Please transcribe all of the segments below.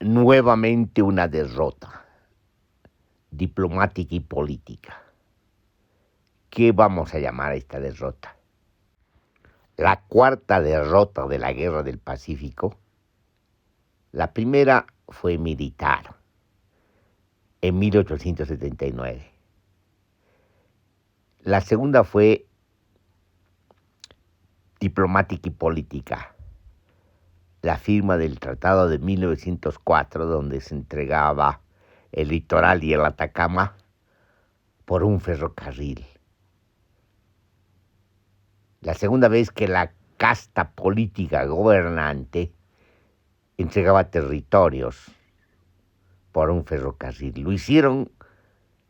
nuevamente una derrota diplomática y política. ¿Qué vamos a llamar a esta derrota? La cuarta derrota de la Guerra del Pacífico. La primera fue militar, en 1879. La segunda fue diplomática y política. La firma del Tratado de 1904, donde se entregaba el litoral y el Atacama por un ferrocarril. La segunda vez que la casta política gobernante entregaba territorios por un ferrocarril. Lo hicieron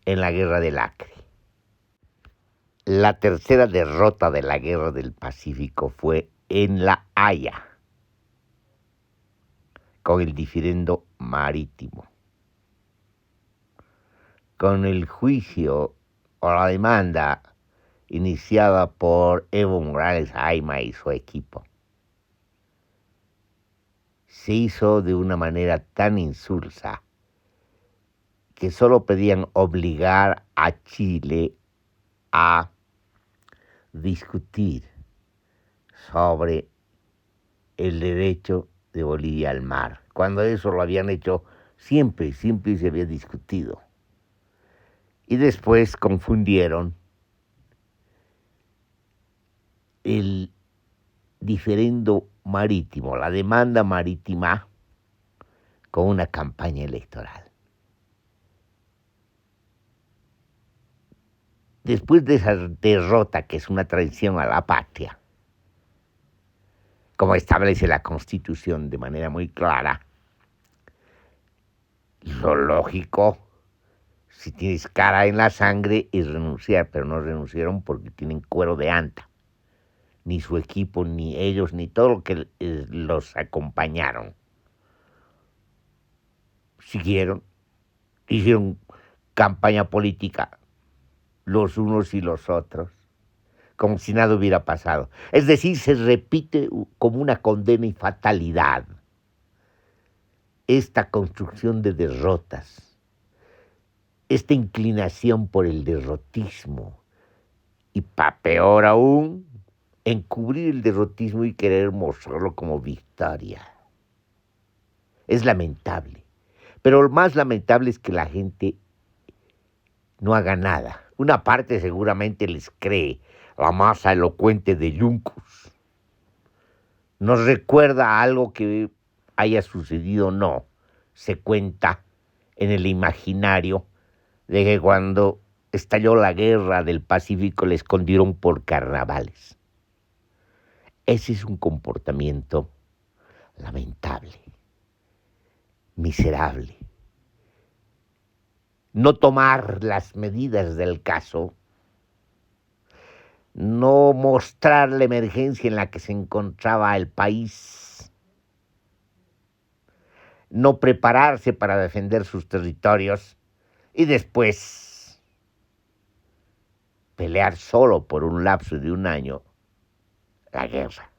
en la Guerra del Acre. La tercera derrota de la Guerra del Pacífico fue en La Haya, con el diferendo marítimo, con el juicio o la demanda iniciada por Evo Morales Ayma y su equipo. Se hizo de una manera tan insulsa que solo pedían obligar a Chile a discutir sobre el derecho de Bolivia al mar, cuando eso lo habían hecho siempre se había discutido. Y después confundieron el diferendo marítimo, la demanda marítima, con una campaña electoral. Después de esa derrota, que es una traición a la patria, como establece la Constitución de manera muy clara, lo lógico, si tienes cara en la sangre, es renunciar, pero no renunciaron porque tienen cuero de anta. Ni su equipo, ni ellos, ni todo lo que los acompañaron. Siguieron, hicieron campaña política los unos y los otros, como si nada hubiera pasado. Es decir, se repite como una condena y fatalidad esta construcción de derrotas, esta inclinación por el derrotismo y, peor aún, encubrir el derrotismo y querer mostrarlo como victoria. Es lamentable, pero lo más lamentable es que la gente no haga nada. Una parte seguramente les cree, la masa elocuente de Juncus. Nos recuerda a algo que haya sucedido, no. Se cuenta en el imaginario de que cuando estalló la Guerra del Pacífico le escondieron por carnavales. Ese es un comportamiento lamentable, miserable. No tomar las medidas del caso, no mostrar la emergencia en la que se encontraba el país, no prepararse para defender sus territorios y después pelear solo por un lapso de un año la Guerra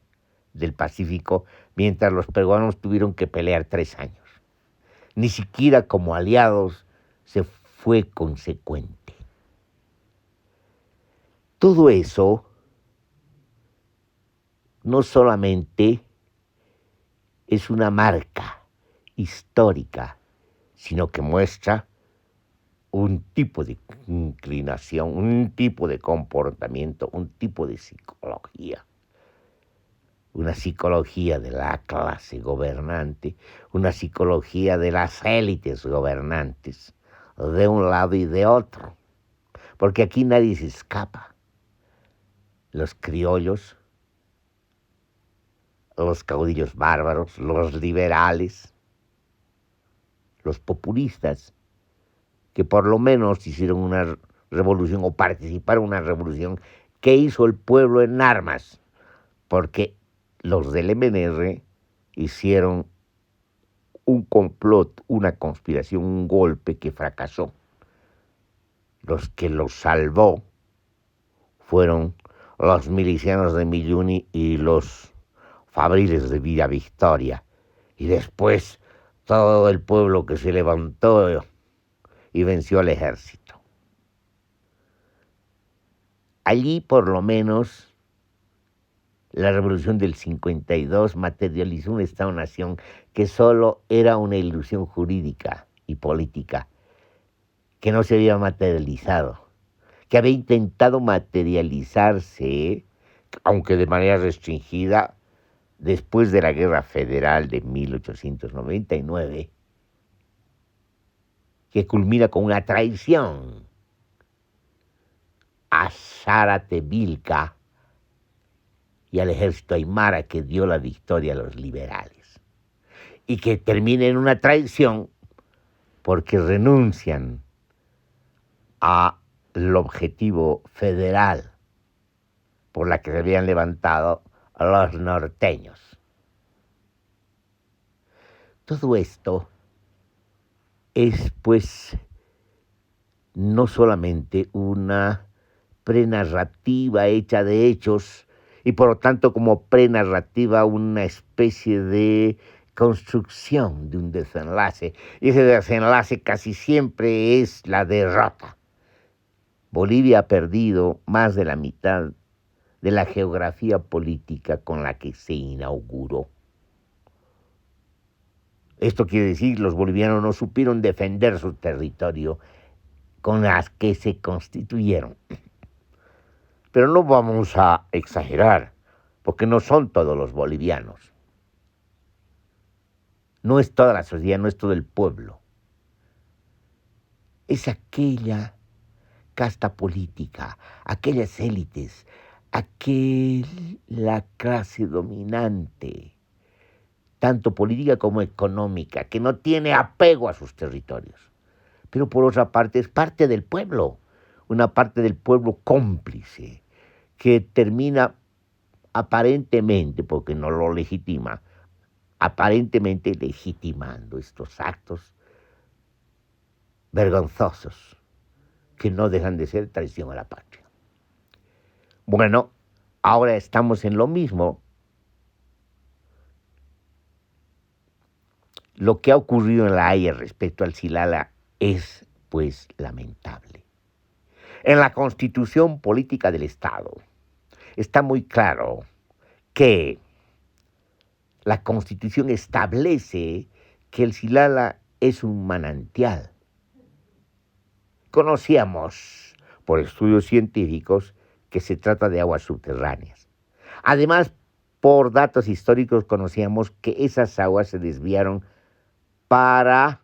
del Pacífico, mientras los peruanos tuvieron que pelear 3 años. Ni siquiera como aliados se fue consecuente. Todo eso no solamente es una marca histórica, sino que muestra un tipo de inclinación, un tipo de comportamiento, un tipo de psicología. Una psicología de la clase gobernante, una psicología de las élites gobernantes, de un lado y de otro. Porque aquí nadie se escapa. Los criollos, los caudillos bárbaros, los liberales, los populistas, que por lo menos hicieron una revolución o participaron en una revolución que hizo el pueblo en armas, porque los del MNR hicieron un complot, una conspiración, un golpe que fracasó. Los que los salvó fueron los milicianos de Milluni y los fabriles de Villa Victoria. Y después todo el pueblo que se levantó y venció al ejército. Allí, por lo menos, la revolución del 52 materializó un Estado-nación que solo era una ilusión jurídica y política, que no se había materializado, que había intentado materializarse, aunque de manera restringida, después de la Guerra Federal de 1899, que culmina con una traición a Zárate Vilca y al ejército aymara que dio la victoria a los liberales, y que termina en una traición porque renuncian al objetivo federal por la que se habían levantado a los norteños. Todo esto es, pues, no solamente una prenarrativa hecha de hechos y por lo tanto como prenarrativa una especie de construcción de un desenlace, y ese desenlace casi siempre es la derrota. Bolivia ha perdido más de la mitad de la geografía política con la que se inauguró. Esto quiere decir que los bolivianos no supieron defender su territorio con las que se constituyeron. Pero no vamos a exagerar, porque no son todos los bolivianos. No es toda la sociedad, no es todo el pueblo. Es aquella casta política, aquellas élites, aquella clase dominante, tanto política como económica, que no tiene apego a sus territorios. Pero por otra parte es parte del pueblo, una parte del pueblo cómplice, que termina aparentemente, porque no lo legitima, aparentemente legitimando estos actos vergonzosos que no dejan de ser traición a la patria. Bueno, ahora estamos en lo mismo. Lo que ha ocurrido en La Haya respecto al Silala es, pues, lamentable. En la Constitución Política del Estado está muy claro que la Constitución establece que el Silala es un manantial. Conocíamos por estudios científicos que se trata de aguas subterráneas. Además, por datos históricos conocíamos que esas aguas se desviaron para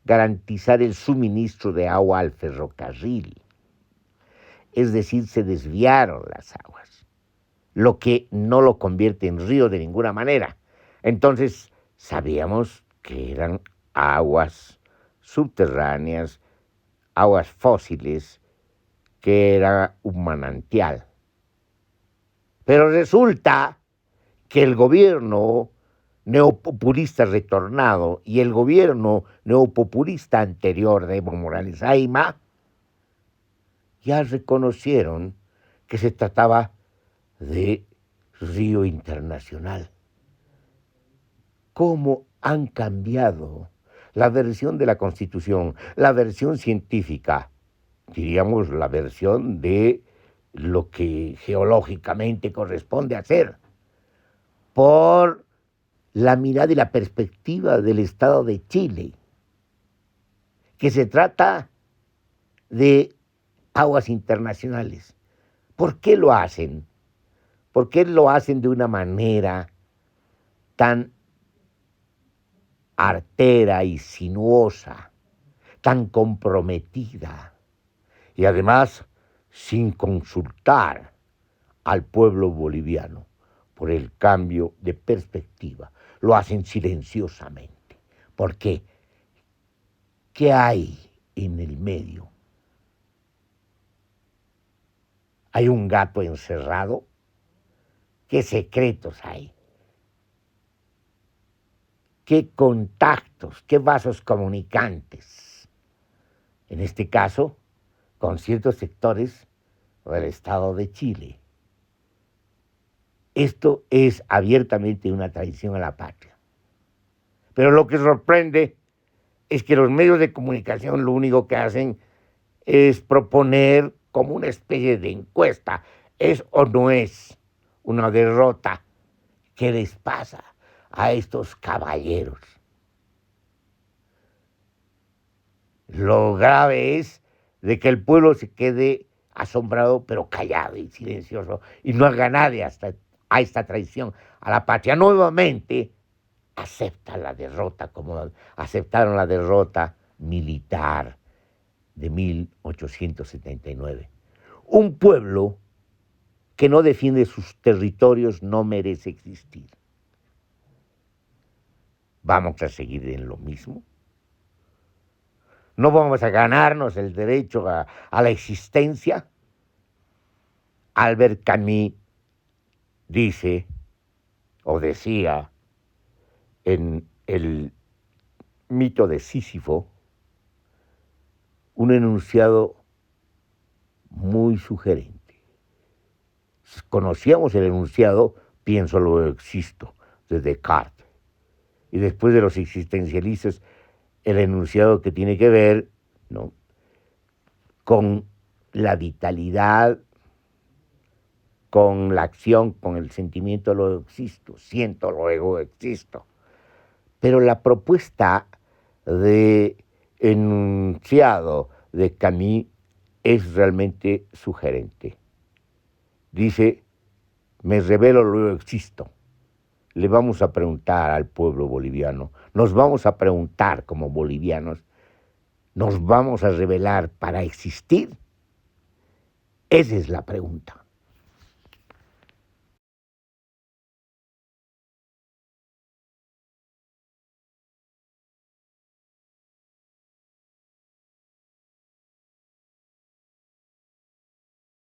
garantizar el suministro de agua al ferrocarril. Es decir, se desviaron las aguas, lo que no lo convierte en río de ninguna manera. Entonces, sabíamos que eran aguas subterráneas, aguas fósiles, que era un manantial. Pero resulta que el gobierno neopopulista retornado y el gobierno neopopulista anterior de Evo Morales Ayma ya reconocieron que se trataba de río internacional. ¿Cómo han cambiado la versión de la Constitución, la versión científica, diríamos la versión de lo que geológicamente corresponde hacer, por la mirada y la perspectiva del Estado de Chile, que se trata de aguas internacionales? ¿Por qué lo hacen? ¿Por qué lo hacen de una manera tan artera y sinuosa, tan comprometida, y además sin consultar al pueblo boliviano por el cambio de perspectiva? Lo hacen silenciosamente. ¿Por qué? ¿Qué hay en el medio? ¿Hay un gato encerrado? ¿Qué secretos hay? ¿Qué contactos? ¿Qué vasos comunicantes? En este caso, con ciertos sectores del Estado de Chile. Esto es abiertamente una traición a la patria. Pero lo que sorprende es que los medios de comunicación lo único que hacen es proponer como una especie de encuesta, ¿es o no es una derrota? ¿Qué les pasa a estos caballeros? Lo grave es de que el pueblo se quede asombrado, pero callado y silencioso, y no haga nadie hasta a esta traición a la patria. Nuevamente acepta la derrota, como aceptaron la derrota militar de 1879. Un pueblo que no defiende sus territorios no merece existir. ¿Vamos a seguir en lo mismo? ¿No vamos a ganarnos el derecho a la existencia? Albert Camus dice, o decía, en el mito de Sísifo, un enunciado muy sugerente. Conocíamos el enunciado, pienso, luego existo, de Descartes. Y después de los existencialistas, el enunciado que tiene que ver, ¿no?, con la vitalidad, con la acción, con el sentimiento, luego existo, siento, luego existo. Pero la propuesta de enunciado de Camus es realmente sugerente. Dice, me revelo, luego existo. Le vamos a preguntar al pueblo boliviano, nos vamos a preguntar como bolivianos, ¿nos vamos a revelar para existir? Esa es la pregunta.